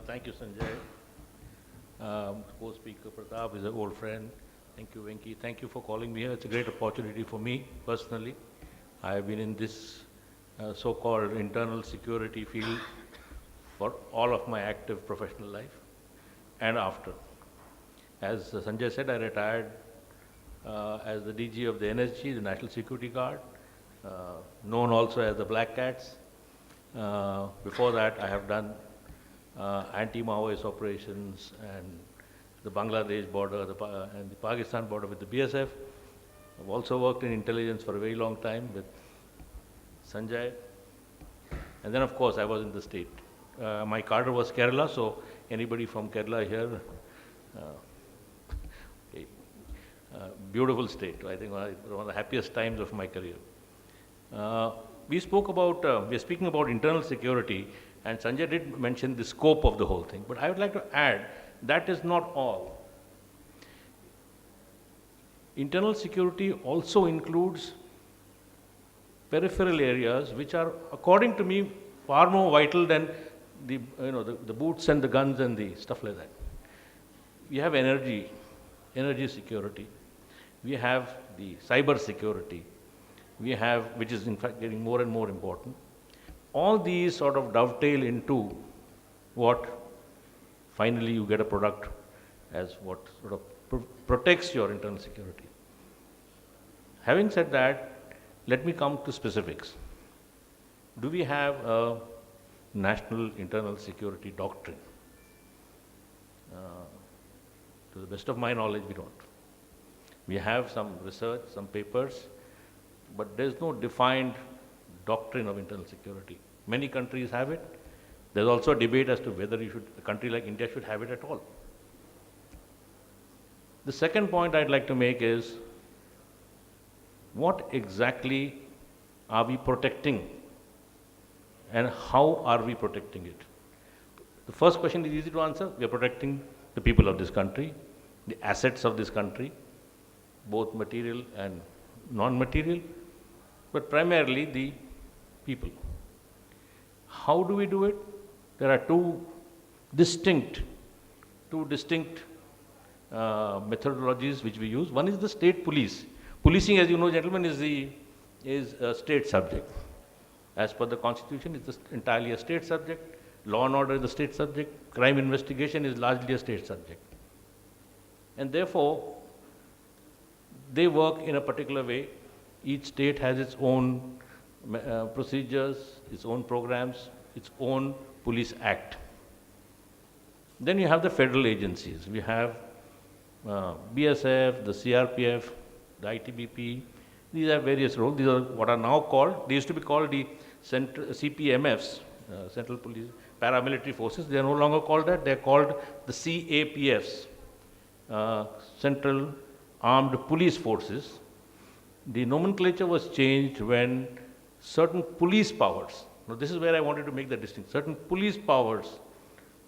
Thank you, Sanjay. Co-speaker Pratap is an old friend. Thank you, Venki. Thank you for calling me here. It's a great opportunity for me personally. I have been in this so-called internal security field for all of my active professional life and after. As Sanjay said, I retired as the DG of the NSG, the National Security Guard, known also as the Black Cats. Before that, I have done anti-Maoist operations and the Bangladesh border and the Pakistan border with the BSF. I've also worked in intelligence for a very long time with Sanjay. And then, of course, I was in the state. My cadre was Kerala, so anybody from Kerala here, okay, beautiful state. I think one of the happiest times of my career. We are speaking about internal security, and Sanjay did mention the scope of the whole thing. But I would like to add, that is not all. Internal security also includes peripheral areas, which are, according to me, far more vital than the boots and the guns and the stuff like that. We have energy security. We have the cyber security. We have, which is in fact getting more and more important. All these sort of dovetail into what finally you get a product as what sort of protects your internal security. Having said that, let me come to specifics. Do we have a national internal security doctrine? To the best of my knowledge, we don't. We have some research, some papers, but there's no defined doctrine of internal security. Many countries have it. There's also a debate as to whether a country like India should have it at all. The second point I'd like to make is, what exactly are we protecting and how are we protecting it? The first question is easy to answer. We are protecting the people of this country, the assets of this country, both material and non-material, but primarily the people. How do we do it? There are two distinct methodologies which we use. One is the state police. Policing, as you know, gentlemen, is a state subject. As per the Constitution, it's entirely a state subject. Law and order is a state subject. Crime investigation is largely a state subject. And therefore, they work in a particular way. Each state has its own procedures, its own programs, its own police act. Then you have the federal agencies. We have BSF, the CRPF, the ITBP. These have various roles. These are what are now called, they used to be called the CPMFs, Central Police Paramilitary Forces. They are no longer called that. They are called the CAPFs, Central Armed Police Forces. The nomenclature was changed when certain police powers, now this is where I wanted to make the distinction, certain police powers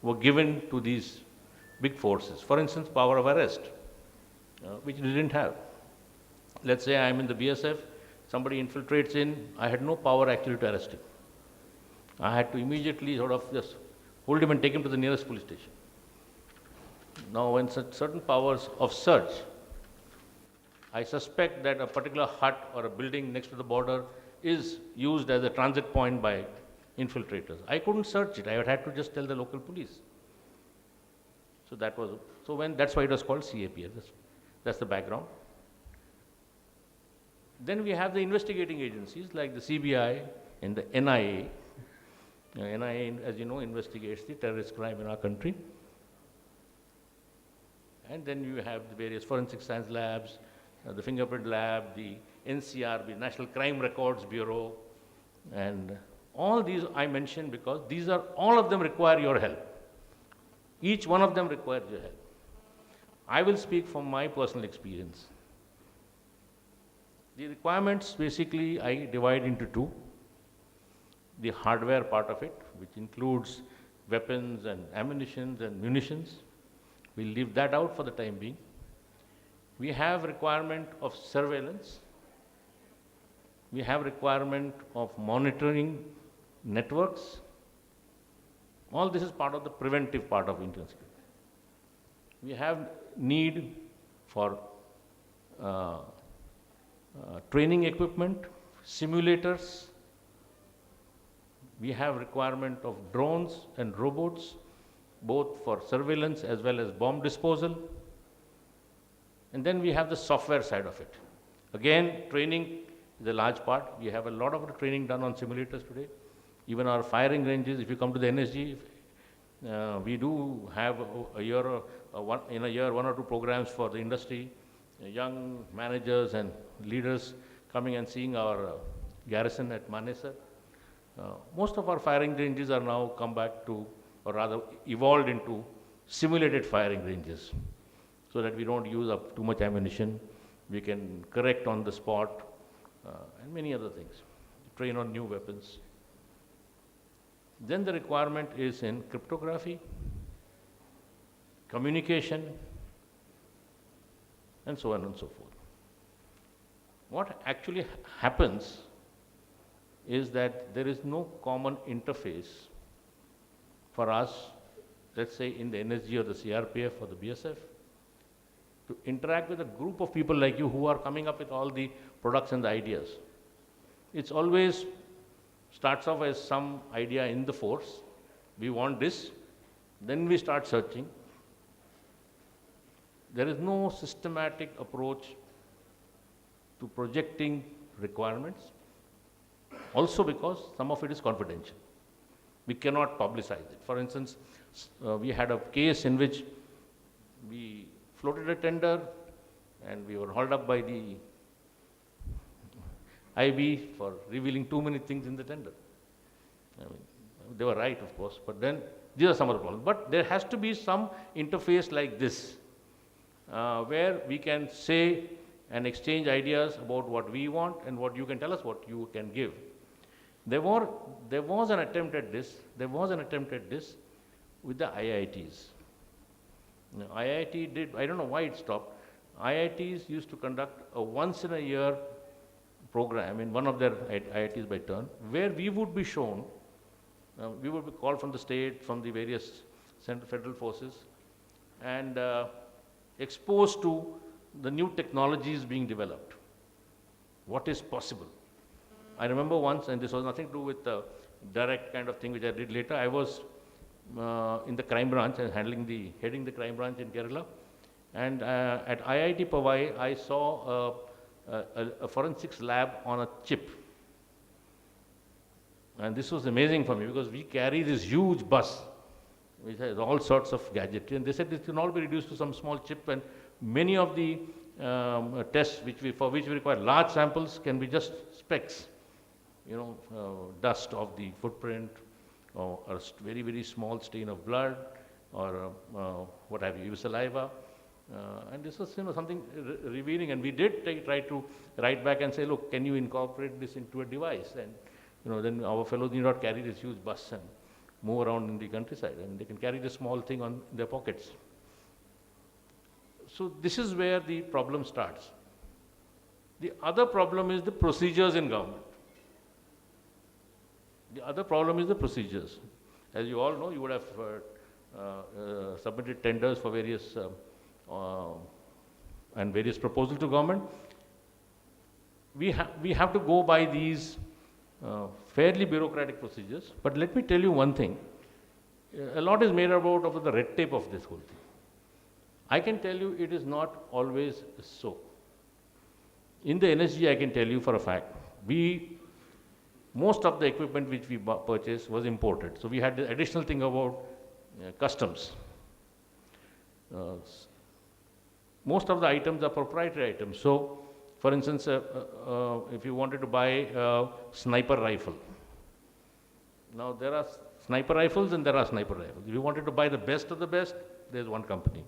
were given to these big forces. For instance, power of arrest, which they didn't have. Let's say I'm in the BSF, somebody infiltrates in, I had no power actually to arrest him. I had to immediately sort of just hold him and take him to the nearest police station. Now, when certain powers of search, I suspect that a particular hut or a building next to the border is used as a transit point by infiltrators. I couldn't search it. I had to just tell the local police. So that's why it was called CAPF. That's the background. Then we have the investigating agencies like the CBI and the NIA. NIA, as you know, investigates the terrorist crime in our country. And then you have the various forensic science labs, the fingerprint lab, the NCRB, National Crime Records Bureau, and all these I mentioned because all of them require your help. Each one of them requires your help. I will speak from my personal experience. The requirements basically I divide into two. The hardware part of it, which includes weapons and ammunitions and munitions. We'll leave that out for the time being. We have requirement of surveillance. We have requirement of monitoring networks, All this is part of the preventive part of Indian security. We have need for uh, training equipment, simulators. We have requirement of drones and robots, both for surveillance as well as bomb disposal. And then we have the software side of it. Again, training is a large part. We have a lot of training done on simulators today. Even our firing ranges, if you come to the NSG, we do have in a year, one or two programs for the industry, young managers and leaders coming and seeing our garrison at Manesar. Most of our firing ranges are now come back to, or rather evolved into simulated firing ranges, so that we don't use up too much ammunition. We can correct on the spot, and many other things. Train on new weapons. Then the requirement is in cryptography, communication, and so on and so forth. What actually happens is that there is no common interface for us, let's say in the NSG or the CRPF or the BSF, to interact with a group of people like you who are coming up with all the products and the ideas. It's always starts off as some idea in the force. We want this, then we start searching. There is no systematic approach to projecting requirements, also because some of it is confidential. We cannot publicize it. For instance, we had a case in which we floated a tender and we were hauled up by the IB for revealing too many things in the tender. I mean, they were right, of course, but then these are some of the problems. But there has to be some interface like this, where we can say and exchange ideas about what we want and what you can tell us what you can give. There was an attempt at this. There was an attempt at this with the IITs. Now, IIT did, I don't know why it stopped. IITs used to conduct a once in a year program in one of their IITs by turn, where we would be shown, we would be called from the state, from the various central federal forces, and exposed to the new technologies being developed. What is possible? I remember once, and this was nothing to do with the direct kind of thing which I did later. I was in the crime branch and heading the crime branch in Kerala, and at IIT Powai, I saw a forensics lab on a chip. And this was amazing for me because we carry this huge bus which has all sorts of gadgetry, and they said it can all be reduced to some small chip, and many of the tests for which we require large samples can be just specks, dust of the footprint, or a very, very small stain of blood, or what have you, saliva. And this was something revealing, and we did try to write back and say, look, can you incorporate this into a device? And then our fellows need not carry this huge bus and move around in the countryside, and they can carry this small thing on their pockets. So this is where the problem starts. The other problem is the procedures in government. The other problem is the procedures. As you all know, you would have submitted tenders for various various proposals to government. We have to go by these fairly bureaucratic procedures. But let me tell you one thing. A lot is made about of the red tape of this whole thing. I can tell you it is not always so. In the NSG, I can tell you for a fact, most of the equipment which we purchased was imported. So we had the additional thing about customs. Most of the items are proprietary items. So, for instance, if you wanted to buy a sniper rifle, now there are sniper rifles and there are sniper rifles. If you wanted to buy the best of the best, there's one company.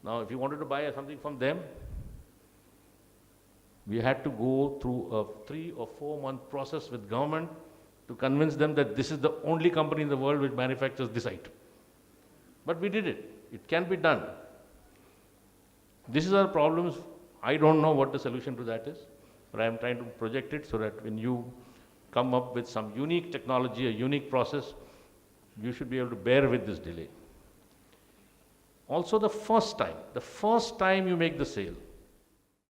Now, if you wanted to buy something from them, we had to go through a 3 or 4 month process with government to convince them that this is the only company in the world which manufactures this item. But we did it. It can be done. This is our problems. I don't know what the solution to that is, but I am trying to project it so that when you come up with some unique technology, a unique process, You should be able to bear with this delay. Also, the first time you make the sale,